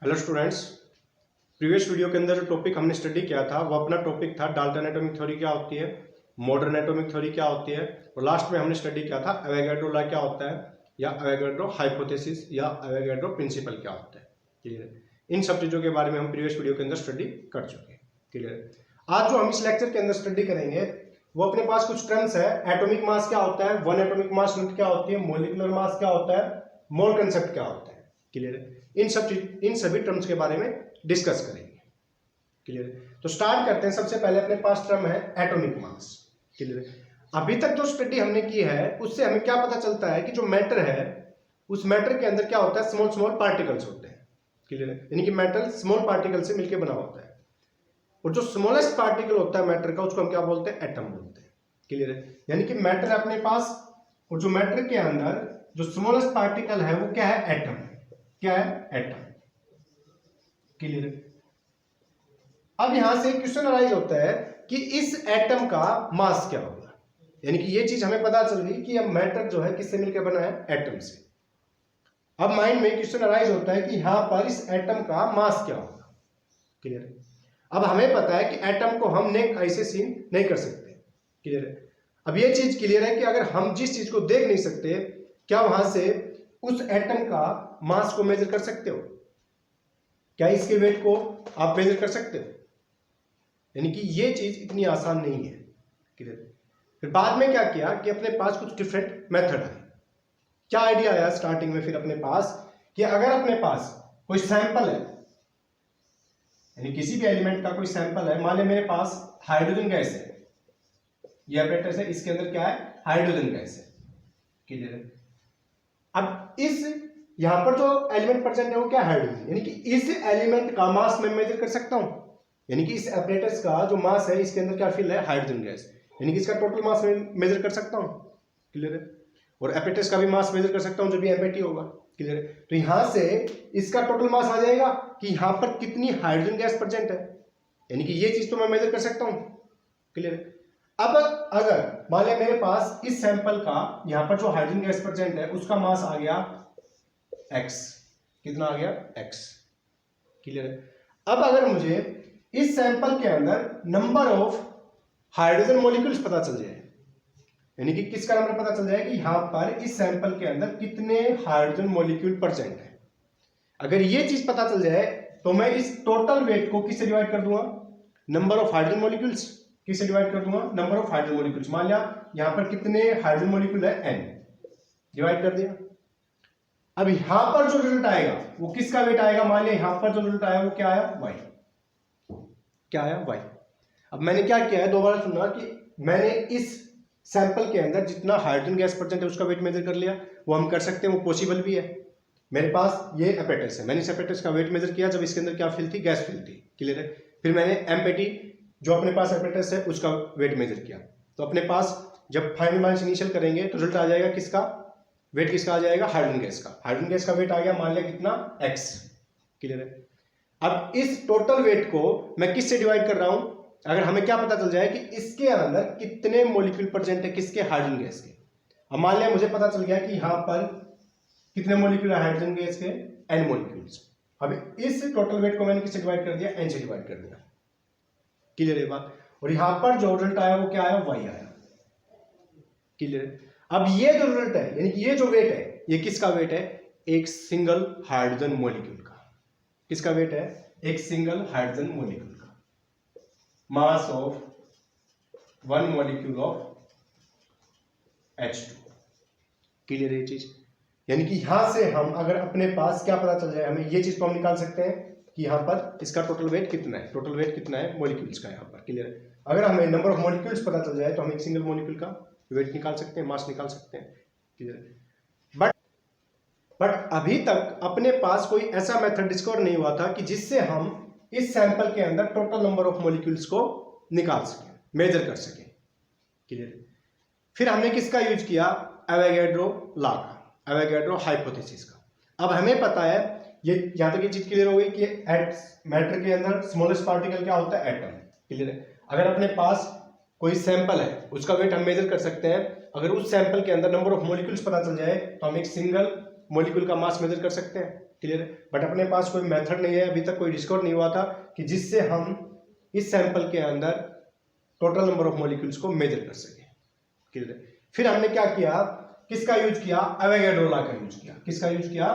Hello students, previous video के अंदर जो टॉपिक हमने स्टडी किया था वो अपना टॉपिक था डाल्टन एटॉमिक थ्योरी क्या होती है, मॉडर्न एटॉमिक थ्योरी क्या होती है, और लास्ट में हमने स्टडी किया था एवोगाड्रो लॉ क्या होता है या एवोगाड्रो हाइपोथेसिस या एवोगाड्रो प्रिंसिपल क्या होता है। क्लियर है? इन सब चीज़ों के बारे में हम प्रीवियस वीडियो के अंदर स्टडी कर चुके हैं। क्लियर है? आज जो हम इस लेक्चर के अंदर स्टडी करेंगे वो अपने पास कुछ टर्म्स है। एटॉमिक मास क्या होता है, वन एटॉमिक मास यूनिट क्या होती है, मॉलिक्यूलर मास क्या होता है, मोल कंसेप्ट क्या होता है। क्लियर है? इन सभी टर्म्स के बारे में डिस्कस करेंगे। क्लियर है? तो स्टार्ट करते हैं। सबसे पहले अपने पास टर्म है एटॉमिक मास। क्लियर है? अभी तक जो स्टडी हमने की है उससे हमें क्या पता चलता है कि जो मैटर है उस मैटर के अंदर क्या होता है, स्मॉल स्मॉल पार्टिकल्स होते हैं। क्लियर है? यानी कि मैटर स्मॉल पार्टिकल से मिलकर बना होता है, और जो स्मॉलेस्ट पार्टिकल होता है मैटर का उसको हम क्या बोलते हैं, एटम बोलते हैं। क्लियर है? यानी कि मैटर अपने पास, और जो मैटर के अंदर जो स्मॉलेस्ट पार्टिकल है वो क्या है, एटम। क्या है, एटम। क्लियर है? अब यहां से क्वेश्चन अराइज होता है कि इस एटम का मास क्या होगा। यानी कि ये चीज हमें पता चल गई कि अब मैटर जो है किससे मिलकर बना है, एटम से। अब माइंड में क्वेश्चन अराइज होता है कि यहां पर इस एटम का मास क्या होगा। क्लियर है? अब हमें पता है कि एटम को हम नेक आई से सीन नहीं कर सकते। क्लियर है? अब ये चीज क्लियर है कि अगर हम जिस चीज को देख नहीं सकते, क्या वहां से उस एटम का मास को मेजर कर सकते हो? क्या इसके वेट को आप मेजर कर सकते हो? यानी कि ये चीज इतनी आसान नहीं है। क्लियर? फिर बाद में क्या किया कि अपने पास कुछ डिफरेंट मेथड है। क्या आइडिया आया स्टार्टिंग में फिर अपने पास कि अगर अपने पास कोई सैंपल है, यानी किसी भी एलिमेंट का कोई सैंपल है, मान ले मेरे पास हाइड्रोजन गैस है, ये apparatus है, इसके अंदर क्या है, हाइड्रोजन गैस है। क्लियर है? अब इस यहां पर जो एलिमेंट प्रेजेंट है वो क्या है, हाइड्रोजन। यानी कि इस एलिमेंट का मास मैं मेजर कर सकता हूं। यानी कि इस apparatus का जो मास है इसके अंदर क्या फिल है, हाइड्रोजन गैस। यानी कि इसका टोटल मास मैं मेजर कर सकता हूं। क्लियर है? और apparatus का भी मास मेजर कर सकता हूं जो भी एमएटी होगा। क्लियर है? तो यहां से इसका टोटल मास आ जाएगा कि यहां पर कितनी हाइड्रोजन गैस प्रेजेंट है। यानी कि ये चीज तो मैं मेजर कर सकता हूं। क्लियर है? अब अगर मान लिया मेरे पास इस सैंपल का यहां पर जो हाइड्रोजन गैस प्रेजेंट है उसका मास आ गया x, कितना आ गया, x। क्लियर है? अब अगर मुझे इस सैंपल के अंदर नंबर ऑफ हाइड्रोजन मॉलिक्यूल्स पता चल जाए, यानी कि किसका नंबर पता चल जाए कि यहां पर इस सैंपल के अंदर कितने हाइड्रोजन मॉलिक्यूल प्रेजेंट है, अगर ये चीज पता चल जाए तो मैं इस टोटल वेट को किससे डिवाइड कर दूंगा, नंबर ऑफ हाइड्रोजन मॉलिक्यूल्स किससे डिवाइड कर दूंगा, नंबर ऑफ हाइड्रोजन मॉलिक्यूल्स। मान लिया यहां पर कितने हाइड्रोजन मॉलिक्यूल है, n, डिवाइड कर दिया। अब यहां पर जो रिजल्ट आएगा वो किसका वेट आएगा, मान लिया यहां पर जो रिजल्ट आया वो क्या आया, y। क्या आया, y। अब मैंने क्या किया है, दोबारा सुनना, कि मैंने इस सैंपल के अंदर जितना हाइड्रोजन गैस प्रेजेंट है उसका वेट मेजर कर लिया। वो हम कर सकते हैं, वो पॉसिबल भी है। मेरे पास ये apparatus है, मैंने इस apparatus का वेट मेजर किया जब इसके अंदर क्या फिल थी, गैस फिल थी। क्लियर है? फिर मैंने एमपीटी जो अपने पास apparatus है उसका वेट मेजर किया, तो अपने पास जब फाइनल माइनस इनिशियल करेंगे तो रिजल्ट आ जाएगा किसका, वेट किसका आ जाएगा, हाइड्रोजन गैस का। हाइड्रोजन गैस का वेट आ गया मान लिया कितना, x। क्लियर है? अब इस टोटल वेट को मैं किससे डिवाइड कर रहा हूं, अगर हमें क्या पता चल जाए कि इसके अंदर कितने मॉलिक्यूल प्रेजेंट है, किसके, हाइड्रोजन गैस के। अब मान लिया मुझे पता चल गया कि यहां पर कितने मॉलिक्यूल है हाइड्रोजन गैस के, n मॉलिक्यूल्स। अब इस टोटल वेट को मैंने किससे डिवाइड कर दिया, n से डिवाइड कर दिया। क्लियर है बात? और यहां पर जो रिजल्ट आया वो क्या आया, y आया। क्लियर है? अब ये जो रिजल्ट है, यानी कि ये जो वेट है, ये किसका वेट है, एक सिंगल हाइड्रोजन मॉलिक्यूल का। किसका वेट है, एक सिंगल हाइड्रोजन मॉलिक्यूल का। Mass of one molecule of H2। Clear है ये चीज? यानी कि यहां से हम अगर अपने पास क्या पता चल जाए हमें, ये चीज तो हम निकाल सकते हैं कि यहां पर इसका टोटल वेट कितना है, टोटल वेट कितना है मॉलिक्यूल्स का यहां पर। क्लियर है? अगर हमें नंबर ऑफ मॉलिक्यूल्स पता चल जाए तो हम एक सिंगल मॉलिक्यूल का वेट निकाल सकते हैं, मास निकाल सकते हैं। क्लियर है? बट अभी तक अपने पास कोई ऐसा मेथड डिस्कवर नहीं हुआ था कि जिससे हम इस सैंपल के अंदर टोटल नंबर ऑफ मॉलिक्यूल्स को निकाल सकें, मेजर कर सकें। क्लियर? फिर हमने किसका यूज किया, एवोगाड्रो लॉ का, एवोगाड्रो हाइपोथेसिस का। अब हमें पता है, ये यहां तक ये चीज क्लियर हो गई कि मैटर के अंदर स्मॉलेस्ट पार्टिकल क्या होता है, एटम। क्लियर है? अगर अपने पास कोई सैंपल है उसका वेट हम मेजर कर सकते हैं, अगर उस सैंपल के अंदर नंबर ऑफ मॉलिक्यूल्स पता चल जाए तो हम एक सिंगल मॉलिक्यूल का मास मेजर कर सकते हैं, क्लियर है। बट अपने पास कोई मेथड नहीं है, अभी तक कोई डिस्कवर नहीं हुआ था कि जिससे हम इस सैंपल के अंदर टोटल नंबर ऑफ मॉलिक्यूल्स को मेजर कर सके, क्लियर है। फिर हमने क्या किया, किसका यूज किया, एवोगाड्रो लॉ का यूज किया। किसका यूज किया,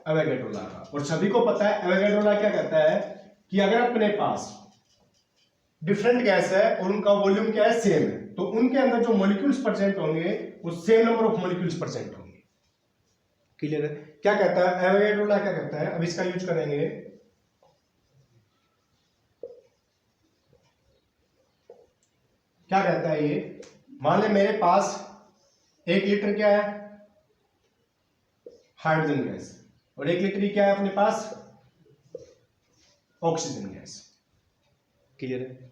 एवोगाड्रो लॉ का। और सभी को पता है एवोगाड्रो लॉ क्या कहता है कि अगर अपने पास डिफरेंट गैस है और उनका वॉल्यूम क्या है, सेम है, तो उनके अंदर जो मॉलिक्यूल्स प्रेजेंट होंगे वो same number of molecules present होंगे, क्लियर है। क्या कहता है एवोगाड्रो लॉ, क्या कहता है, अब इसका यूज करेंगे। क्या कहता है ये, मान ले मेरे पास 1 लीटर क्या है, हाइड्रोजन गैस, और 1 लीटर क्या है अपने पास, ऑक्सीजन गैस, क्लियर है।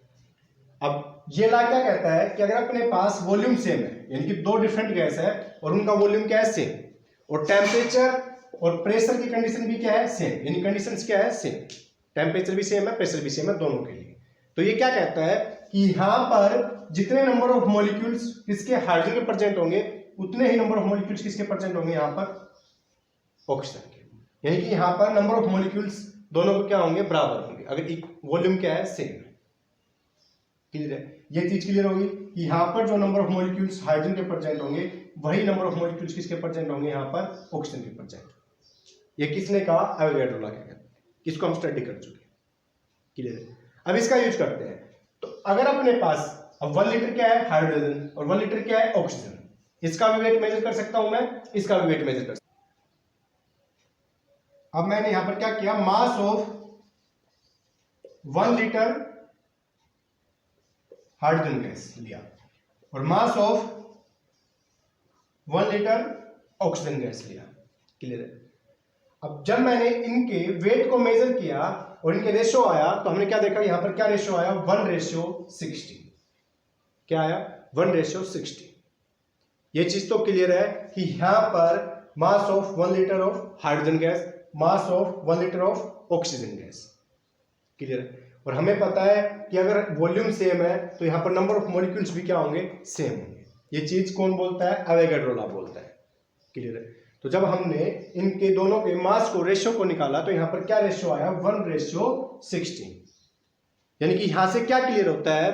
अब ये लॉ क्या कहता है कि अगर अपने पास वॉल्यूम सेम है, यानी कि 2 डिफरेंट गैस है और उनका वॉल्यूम क्या है, सेम, और टेम्परेचर और प्रेशर की कंडीशन भी क्या है, सेम, यानी कंडीशंस क्या है, सेम, टेम्परेचर भी सेम है, प्रेशर भी सेम है दोनों के लिए। तो ये क्या कहता है कि यहां पर जितने नंबर ऑफ मॉलिक्यूल्स किसके, हाइड्रोजन के प्रेजेंट होंगे, उतने ही नंबर ऑफ मॉलिक्यूल्स किसके प्रेजेंट होंगे, यहां पर ऑक्सीजन के। यानी कि यहां पर नंबर ऑफ मॉलिक्यूल्स दोनों को क्या होंगे, बराबर होंगे, अगर वॉल्यूम क्या है, सेम, क्लियर है। ये चीज क्लियर होगी कि यहां पर जो नंबर ऑफ मॉलिक्यूल्स हाइड्रोजन के प्रेजेंट होंगे वही नंबर ऑफ मॉलिक्यूल्स किसके प्रेजेंट होंगे, यहां पर ऑक्सीजन के प्रेजेंट। ये किसने कहा, एवोगाड्रो लॉ क्या कहते हैं, इसको हम स्टडी कर चुके, क्लियर है। अब इसका यूज करते हैं। तो अगर अपने पास अब 1 लीटर क्या है, हाइड्रोजन, और 1 लीटर क्या है, ऑक्सीजन, इसका भी वेट मेजर कर सकता हूं मैं, इसका भी वेट मेजर कर सकता हूं। अब मैंने यहां पर क्या किया, mass of 1 litre hydrogen gas लिया और mass of 1 litre oxygen gas लिया, क्लियर है। अब जब मैंने इनके वेट को मेजर किया और इनके रेशियो आया, तो हमने क्या देखा, यहां पर क्या रेशियो आया, 1:60। क्या आया, 1:60। ये चीज तो क्लियर है कि यहां पर mass of 1 litre of hydrogen gas, mass of 1 litre of oxygen gas, clear है। और हमें पता है कि अगर वॉल्यूम सेम है तो यहां पर नंबर ऑफ मॉलिक्यूल्स भी क्या होंगे, सेम होंगे। ये चीज कौन बोलता है, एवोगाड्रो लॉ बोलता है, क्लियर है। तो जब हमने इनके दोनों के मास को, रेशियो को निकाला, तो यहां पर क्या रेशियो आया, 1:60। यानी कि यहां से क्या क्लियर होता है,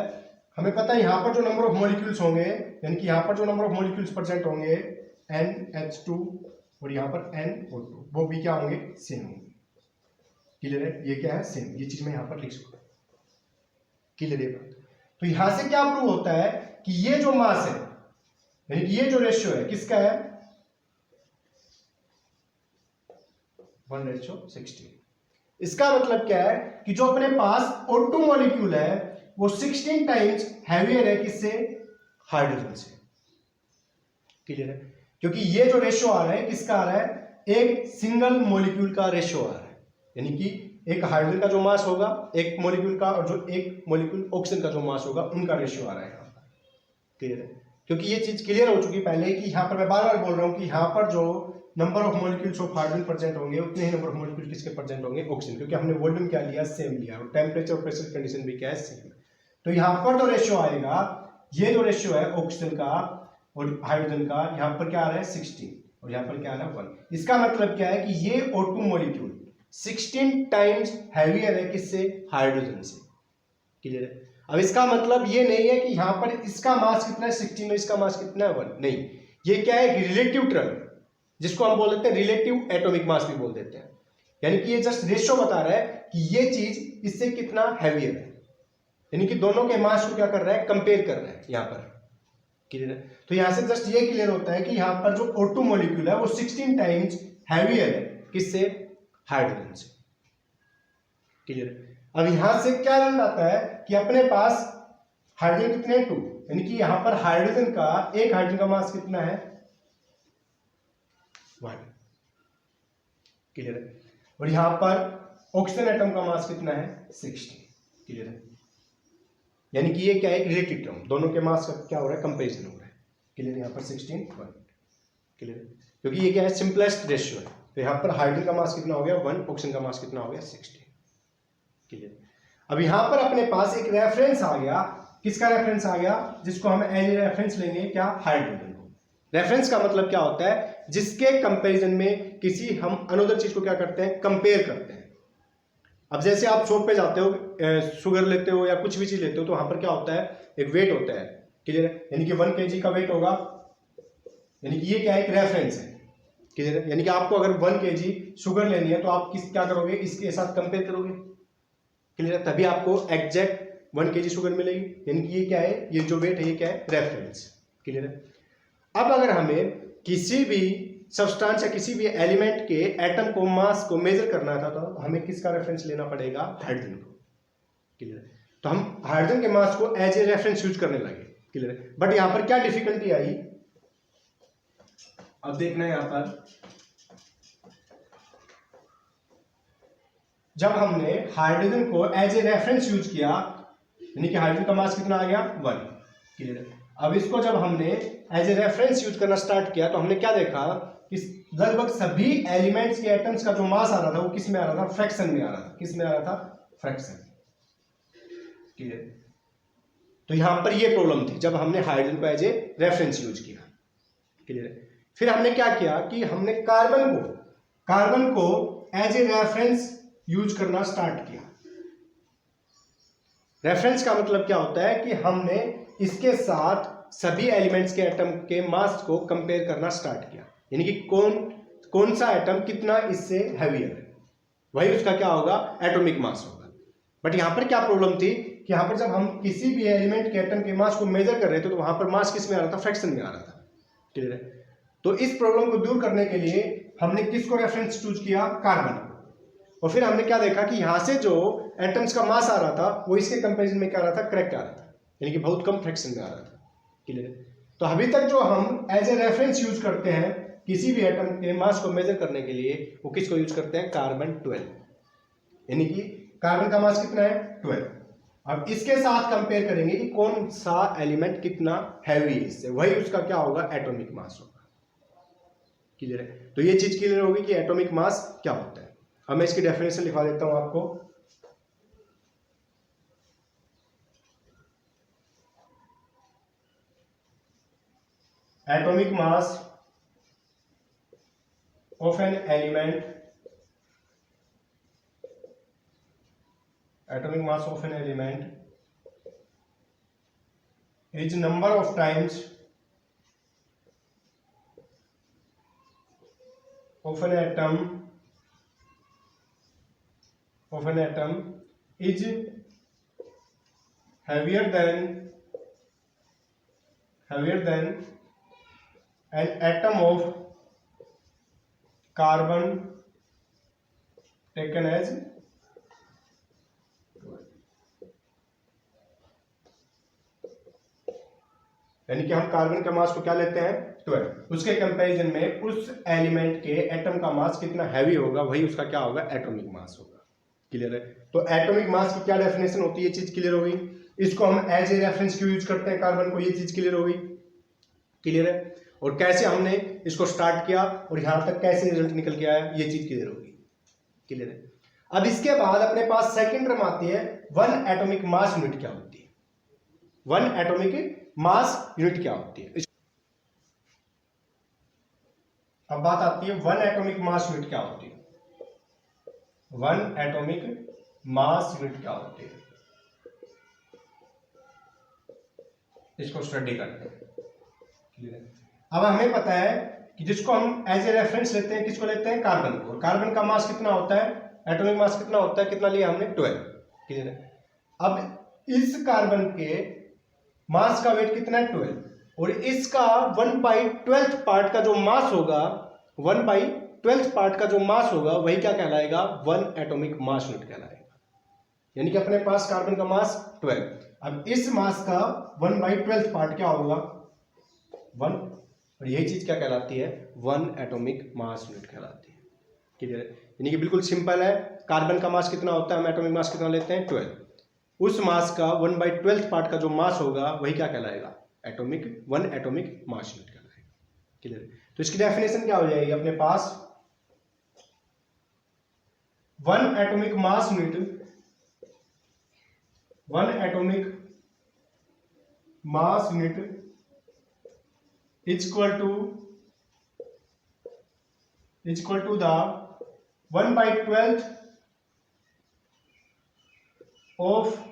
हमें पता है यहां पर जो नंबर ऑफ मॉलिक्यूल्स होंगे, यानी कि यहां पर जो नंबर ऑफ मॉलिक्यूल्स प्रेजेंट होंगे NH2 और यहां पर NO2, वो भी क्या होंगे, सेम होंगे, क्लियर है। ये क्या है, सेम, ये चीज मैं यहां पर लिख सकता हूं, क्लियर है। तो यहां से क्या प्रूव होता है कि ये जो मास है, यानी कि ये जो रेशियो है, किसका है, 1:60। इसका मतलब क्या है कि जो अपने पास O2 मॉलिक्यूल है वो 16 टाइम्स हैवियर है, किससे, हाइड्रोजन से, क्लियर है। क्योंकि ये जो रेशियो आ रहा है, किसका आ रहा है, एक सिंगल मॉलिक्यूल का रेशियो आ रहा है, यानी कि एक हाइड्रोजन का जो मास होगा एक मॉलिक्यूल का, और जो एक मॉलिक्यूल ऑक्सीजन का जो मास होगा, उनका रेशियो आ रहा है यहाँ पर, क्लियर है। क्योंकि ये चीज क्लियर हो चुकी पहले कि यहाँ पर मैं बार बार बोल रहा हूँ कि यहाँ पर जो number of molecules of hydrogen present होंगे उतने ही नंबर ऑफ मॉलिक्यूल किसके प्रेजेंट होंगे, ऑक्सीजन, क्योंकि हमने वॉल्यूम क्या लिया, सेम लिया, और टेम्परेचर और प्रेशर कंडीशन भी क्या है, सेम। तो यहाँ पर जो रेशियो आएगा, ये जो रेशियो है ऑक्सीजन का और हाइड्रोजन का, यहाँ पर क्या आ रहा है, 16, और यहाँ पर क्या आ रहा है, 1। इसका मतलब क्या है कि ये O2 मॉलिक्यूल 16 टाइम्स हैवियर है, किससे, हाइड्रोजन से, क्लियर है। अब इसका मतलब ये नहीं है कि यहां पर इसका मास कितना है, 16, और इसका मास कितना है, 1, नहीं। ये क्या है, रिलेटिव टर्म, जिसको हम बोल देते हैं रिलेटिव एटॉमिक मास भी बोल देते हैं। यानी कि ये जस्ट रेशियो बता रहा है कि ये चीज इससे कितना हैवियर है, यानी कि दोनों के मास को क्या कर रहा है, कंपेयर कर रहा है यहाँ पर, क्लियर है। तो यहां से जस्ट ये क्लियर होता है कि यहां पर जो O2 मॉलिक्यूल है वो 16 टाइम्स हैवियर है, किससे, हाइड्रोजन से, क्लियर है। अब यहां से क्या रन आता है कि अपने पास हाइड्रोजन कितने हैं, 2, यानी कि यहां पर हाइड्रोजन का, एक हाइड्रोजन का मास कितना है, 1, क्लियर है। और यहां पर ऑक्सीजन एटम का मास कितना है, 16, क्लियर है। यानी कि ये क्या है, रिलेटिव टर्म, दोनों के मास का क्या हो रहा है, कंपेरिजन हो रहा है, क्लियर। यहां पर 16, 1, क्लियर, क्योंकि ये क्या है, सिंपलेस्ट रेशियो है। तो यहां पर हाइड्रोजन का मास कितना हो गया, 1, ऑक्सीजन का मास कितना हो गया, 16, क्लियर। अब यहां पर अपने पास एक रेफरेंस आ गया, किसका रेफरेंस आ गया, जिसको हम एज रेफरेंस लेंगे, क्या, हाइड्रोजन को। रेफरेंस का मतलब क्या होता है, जिसके कंपैरिजन में किसी हम अनदर चीज को क्या करते हैं, कंपेयर करते हैं। अब जैसे आप शॉप पे जाते हो, शुगर लेते हो या कुछ भी चीज लेते हो, तो वहां पर क्या होता है, एक वेट होता है, क्लियर है, यानी कि 1 kg का वेट होगा, यानी कि ये क्या है, एक रेफरेंस है, क्लियर है। यानी कि आपको अगर 1 kg शुगर लेनी है तो आप क्या करोगे, इसके साथ कंपेयर करोगे, क्लियर है, तभी आपको एग्जैक्ट 1 kg शुगर मिलेगी। यानी कि ये क्या है, ये जो वेट है ये क्या है, रेफरेंस, क्लियर है। अब अगर हमें किसी भी सब्सटेंस या किसी भी एलिमेंट के एटम को, मास को मेजर करना था, तो हमें किसका रेफरेंस लेना पड़ेगा, हाइड्रोजन को, क्लियर है। तो हम हाइड्रोजन के मास को एज ए रेफरेंस यूज करने लगे, क्लियर है। बट यहां पर क्या डिफिकल्टी आई, अब देखना है, यहां पर जब हमने हाइड्रोजन को एज ए रेफरेंस यूज किया, यानी कि हाइड्रोजन का मास कितना आ गया, 1, क्लियर है। अब इसको जब हमने एज ए रेफरेंस यूज करना स्टार्ट किया तो हमने क्या देखा कि लगभग सभी एलिमेंट्स के एटम्स का जो मास आ रहा था वो किस में आ रहा था, फ्रैक्शन में आ रहा था। किस में आ रहा था, फ्रैक्शन, क्लियर। तो यहां पर ये प्रॉब्लम थी जब हमने हाइड्रोजन को एज ए रेफरेंस यूज किया, क्लियर। फिर हमने क्या किया कि हमने कार्बन को एज ए रेफरेंस यूज करना स्टार्ट किया। रेफरेंस का मतलब क्या होता है कि हमने इसके साथ सभी एलिमेंट्स के एटम के मास को कंपेयर करना स्टार्ट किया, यानी कि कौन सा एटम कितना इससे हैवियर है, वही उसका क्या होगा, एटॉमिक मास होगा। बट यहां पर क्या प्रॉब्लम थी कि यहां पर जब हम किसी भी एलिमेंट के एटम के मास को मेजर कर रहे थे तो वहां पर मास किस में आ रहा था, फ्रैक्शन में आ रहा था, क्लियर है। तो इस प्रॉब्लम को दूर करने के लिए हमने किसको रेफरेंस चूज किया, कार्बन। और फिर हमने क्या देखा कि यहां से जो एटम्स का मास आ रहा था वो इसके कंपैरिजन में क्या आ रहा था, करेक्ट आ रहा था, यानी कि बहुत कम फ्रैक्शन में आ रहा था, क्लियर। तो अभी तक जो हम एज ए रेफरेंस यूज करते हैं किसी भी एटम के मास को मेजर करने के लिए, वो किसको यूज करते हैं, कार्बन 12, यानी कि कार्बन का मास कितना है, 12। अब इसके साथ कंपेयर करेंगे कि कौन सा एलिमेंट कितना हैवी है इससे, वही उसका क्या होगा, एटॉमिक मास होगा, क्लियर है। तो ये चीज क्लियर होगी कि एटॉमिक मास क्या होता है। अब मैं इसकी डेफिनेशन लिखवा देता हूं आपको। Atomic mass of an element, atomic mass of an element is number of times of an atom is heavier than an atom of carbon taken as 12, यानी कि हम कार्बन का मास को क्या लेते हैं, 12, उसके कंपैरिजन में उस एलिमेंट के एटम का मास कितना हैवी होगा वही उसका क्या होगा, एटॉमिक मास होगा, क्लियर है। तो एटॉमिक मास की क्या डेफिनेशन होती है, ये चीज क्लियर होगी। इसको हम एज ए रेफरेंस क्यों यूज करते हैं कार्बन को, ये चीज क्लियर होगी, क्लियर है। और कैसे हमने इसको स्टार्ट किया और यहां तक कैसे रिजल्ट निकल के आया, ये चीज क्लियर होगी, क्लियर है। अब इसके बाद अपने पास सेकंड टर्म आती है 1 एटॉमिक मास यूनिट क्या होती है, 1 एटॉमिक मास यूनिट क्या होती है। अब बात आती है 1 एटॉमिक मास यूनिट क्या होती है, 1 एटॉमिक मास यूनिट क्या होती है, इसको स्टडी करते हैं, क्लियर है। अब हमें पता है कि जिसको हम एज ए रेफरेंस लेते हैं, किसको लेते हैं, कार्बन को। और कार्बन का मास कितना होता है, एटॉमिक मास कितना होता है, कितना लिया हमने, 12, क्लियर है। अब इस कार्बन के मास का वेट कितना है, 12, और इसका 1/12 पार्ट का जो मास होगा, 1/12 पार्ट का जो मास होगा वही क्या कहलाएगा, 1 एटॉमिक मास यूनिट कहलाएगा। यानी कि अपने पास कार्बन का मास 12, अब इस मास का 1/12 पार्ट क्या होगा, 1, और यही चीज क्या कहलाती है, 1 एटॉमिक मास यूनिट कहलाती है, क्लियर है। यानी कि बिल्कुल सिंपल है, कार्बन का मास कितना होता है, हम एटॉमिक मास कितना लेते हैं, 12, उस मास का 1/12 पार्ट का जो मास होगा वही क्या कहलाएगा, 1 एटॉमिक मास यूनिट कहलाएगा, क्लियर। तो इसकी डेफिनेशन क्या हो जाएगी अपने पास, 1 atomic mass unit, 1 atomic mass unit is equal to is equal to the 1/12 of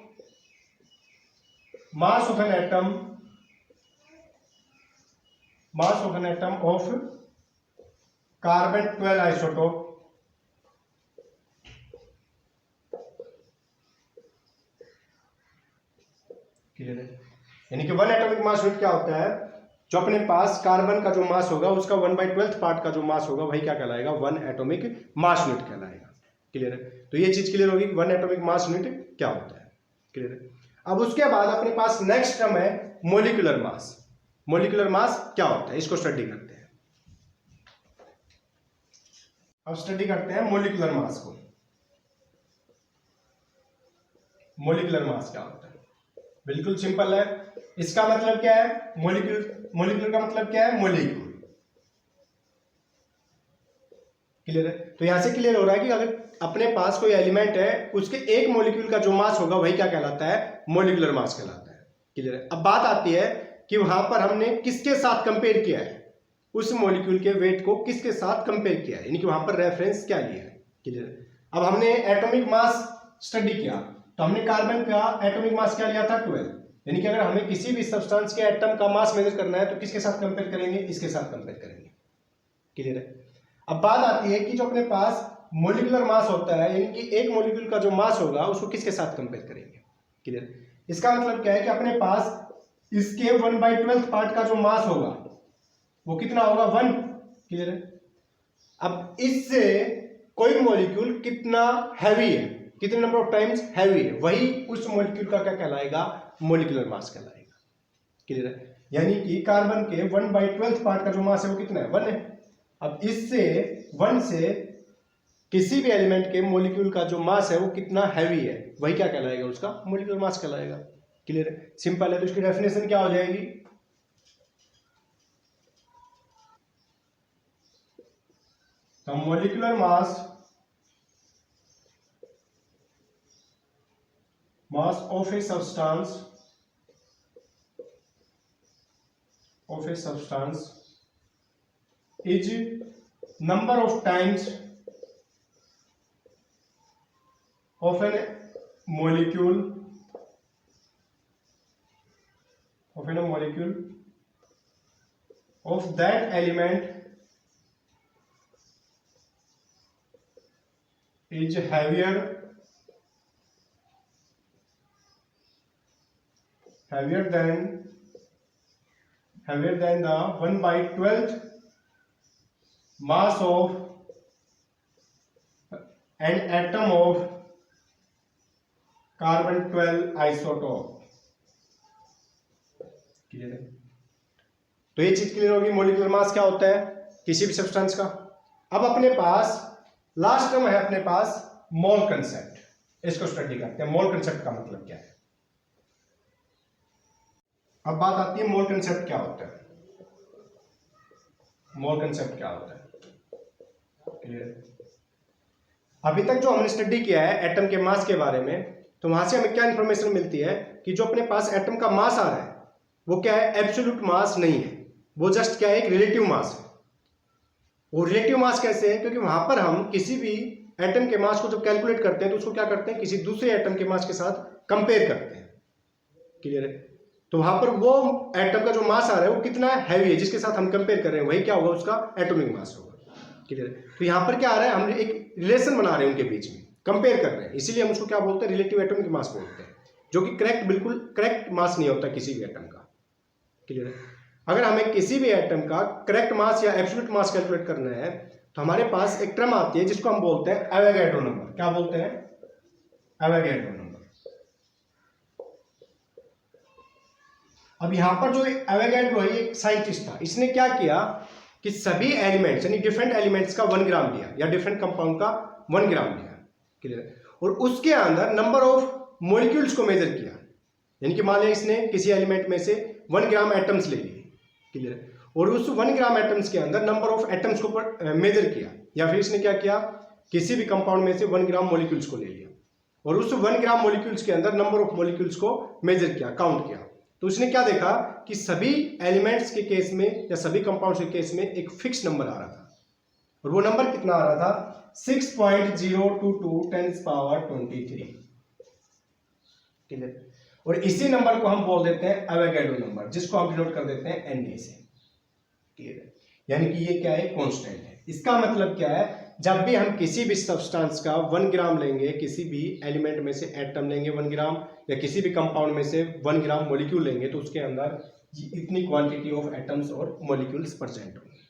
mass of an atom of carbon 12 isotope clear है। यानी कि 1 एटॉमिक मास यूनिट क्या होता है, जो अपने पास कार्बन का जो मास होगा उसका 1/12 पार्ट का जो मास होगा वही क्या कहलाएगा, 1 एटॉमिक मास यूनिट कहलाएगा। क्लियर है। तो ये चीज क्लियर होगी, 1 एटॉमिक मास यूनिट क्या होता है। क्लियर है। अब उसके बाद अपने पास नेक्स्ट टर्म है मोलिकुलर मास। मोलिकुलर मास क्या होता है, इसको स्टडी करते हैं। अब स्टडी करते हैं मोलिकुलर मास को। मोलिकुलर मास क्या होता है, बिल्कुल सिंपल है। इसका मतलब क्या है, मोलिक्यूल का मतलब क्या है, मोलिक्यूल। क्लियर है। तो यहां से क्लियर हो रहा है कि अगर अपने पास कोई एलिमेंट है उसके एक मोलिक्यूल का जो मास होगा वही क्या कहलाता है, मोलिकुलर मास कहलाता है। क्लियर है। अब बात आती है कि वहां पर हमने किसके साथ कंपेयर किया है, उस मोलिक्यूल के वेट को किसके साथ कंपेयर किया है, यानी कि वहां पर रेफरेंस क्या लिया है। क्लियर है। अब हमने एटॉमिक मास स्टडी किया तो हमने कार्बन का एटॉमिक मास क्या लिया था, 12। यानी कि अगर हमें किसी भी सब्सटेंस के एटम का मास मेजर करना है तो किसके साथ कंपेयर करेंगे, इसके साथ कंपेयर करेंगे। क्लियर है। अब बात आती है कि जो अपने पास मोलिकुलर मास होता है, यानी कि एक मोलिक्यूल का जो मास होगा उसको किसके साथ कंपेयर करेंगे। क्लियर। इसका मतलब क्या है कि अपने पास इसके 1/12 पार्ट का जो मास होगा वो कितना होगा, 1। क्लियर है। अब इससे कोई मॉलिक्यूल कितना हैवी है, कितने नंबर ऑफ टाइम्स हैवी है, वही उस मॉलिक्यूल का क्या कहलाएगा, मोलिकुलर मास कहलाएगा। क्लियर है। यानी कि कार्बन के 1/12 पार्ट का जो मास है वो कितना है, 1 है। अब इससे 1 से किसी भी एलिमेंट के मॉलिक्यूल का जो मास है वो कितना हैवी है, वही क्या कहलाएगा, उसका मोलिकुलर मास कहलाएगा। क्लियर है। सिंपल है। तो इसकी डेफिनेशन क्या हो जाएगी, तो molecular mass of a substance is number of times of a molecule of that element is heavier than the 1/12 mass of an atom of carbon 12 isotope। Clear है। तो ये चीज क्लियर होगी, मोलिकुलर मास क्या होता है किसी भी सब्सटेंस का। अब अपने पास लास्ट टर्म है अपने पास मोल कंसेप्ट, इसको स्टडी करते हैं। मोल कंसेप्ट का मतलब क्या है। अब बात आती है मोल कंसेप्ट क्या होता है। मोल कंसेप्ट क्या होता है, क्लियर। अभी तक जो हमने स्टडी किया है एटम के मास के बारे में, तो वहां से हमें क्या इंफॉर्मेशन मिलती है कि जो अपने पास एटम का मास आ रहा है वो क्या है, एब्सोल्यूट मास नहीं है, वो जस्ट क्या है, एक रिलेटिव मास है। वो रिलेटिव मास कैसे है, क्योंकि वहां पर हम किसी भी एटम के मास को जब कैलकुलेट करते हैं तो उसको क्या करते हैं, किसी दूसरे एटम के मास के साथ कंपेयर करते हैं। क्लियर है। तो वहां पर वो एटम का जो मास आ रहा है वो कितना हैवी है, जिसके साथ हम कंपेयर कर रहे हैं वही क्या होगा, उसका एटॉमिक मास होगा। क्लियर है। तो यहां पर क्या आ रहा है, हम एक रिलेशन बना रहे हैं उनके बीच में, कंपेयर कर रहे हैं, इसीलिए हम उसको क्या बोलते हैं, रिलेटिव एटॉमिक मास बोलते हैं, जो कि करेक्ट, बिल्कुल करेक्ट मास नहीं होता किसी भी एटम का। क्लियर है। अगर हमें किसी भी एटम का करेक्ट मास या एब्सोल्यूट मास कैलकुलेट करना है तो हमारे पास एक टर्म आती है जिसको हम बोलते हैं एवोगैड्रो नंबर। क्या बोलते हैं, एवोगैड्रो नंबर। अब यहां पर जो एवोगैड्रो है एक साइंटिस्ट था, इसने क्या किया कि सभी एलिमेंट्स यानी डिफरेंट एलिमेंट्स का 1 ग्राम लिया या डिफरेंट कंपाउंड का 1 ग्राम लिया। क्लियर है। और उसके अंदर नंबर ऑफ मॉलिक्यूल्स को मेजर किया, यानी कि मान लिया इसने किसी एलिमेंट में से 1 ग्राम एटम्स ले लिए। क्लियर है। और उस 1 ग्राम एटम्स के अंदर नंबर ऑफ एटम्स को मेजर किया, या फिर इसने क्या किया, किसी भी कंपाउंड में से 1 ग्राम मॉलिक्यूल्स को ले लिया और उस 1 ग्राम मॉलिक्यूल्स के अंदर नंबर ऑफ मॉलिक्यूल्स को मेजर किया, काउंट किया। तो उसने क्या देखा कि सभी एलिमेंट्स के केस में या सभी कंपाउंड्स के केस में एक फिक्स नंबर आ रहा था। और वो नंबर कितना आ रहा था 6.022 10 पावर 23। क्लियर। और इसी नंबर को हम बोल देते हैं एवोगैड्रो नंबर, जिसको हम डिनोट कर देते हैं Na से। क्लियर है, यानी कि ये क्या है, कांस्टेंट है। इसका मतलब क्या है, जब भी हम किसी भी सब्सटेंस का 1 ग्राम लेंगे, किसी भी एलिमेंट में से एटम लेंगे 1 ग्राम, या किसी भी कंपाउंड में से 1 ग्राम मॉलिक्यूल लेंगे, तो उसके अंदर इतनी क्वांटिटी ऑफ एटम्स और मॉलिक्यूल्स प्रेजेंट होंगे,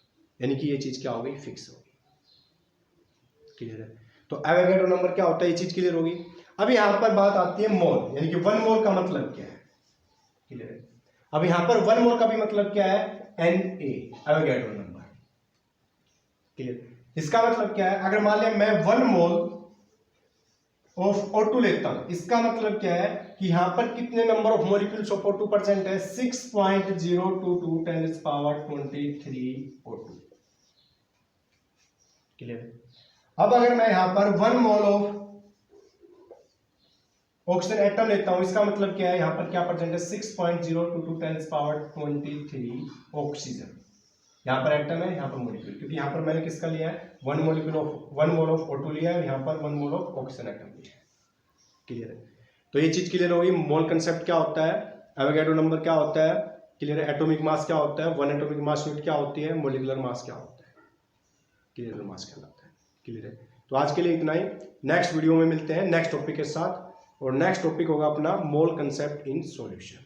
यानी कि ये चीज क्या होगी, फिक्स होगी। क्लियर है। तो एवोगैड्रो नंबर क्या होता है, ये चीज क्लियर होगी। अब यहां पर बात आती है मोल, यानी कि 1 मोल का मतलब क्या है। क्लियर है। अब यहां पर 1 मोल का भी मतलब क्या है, Na, एवोगैड्रो नंबर। क्लियर। इसका मतलब क्या है, अगर मान लिया मैं 1 मोल ऑफ O2 लेता हूं, इसका मतलब क्या है कि यहां पर कितने number of molecules of O2 present है, 6.022 10 पावर 23 O2। क्लियर। अब अगर मैं यहां पर 1 मोल ऑफ ऑक्सीजन एटम लेता हूं, इसका मतलब क्या है, यहां पर क्या प्रेजेंट है, 6.022 10 पावर 23 ऑक्सीजन। यहां पर एटम है, यहां पर मॉलिक्यूल, क्योंकि यहां पर मैंने किसका लिया है, 1 मोल ऑफ O2 लिया है, यहां पर 1 मोल ऑफ ऑक्सीजन एटम लिया है। क्लियर है। तो ये चीज क्लियर होगी। मोल कंसेप्ट क्या होता है, एवोगैड्रो नंबर क्या होता है, क्लियर है। एटॉमिक मास क्या होता है, 1 एटॉमिक मास यूनिट क्या होती है, मॉलिक्यूलर मास क्या होता है, क्लियर मास कहलाता है। क्लियर है। तो आज के लिए इतना ही, नेक्स्ट वीडियो में मिलते हैं नेक्स्ट टॉपिक के साथ, और नेक्स्ट टॉपिक होगा अपना मोल कंसेप्ट इन सॉल्यूशन।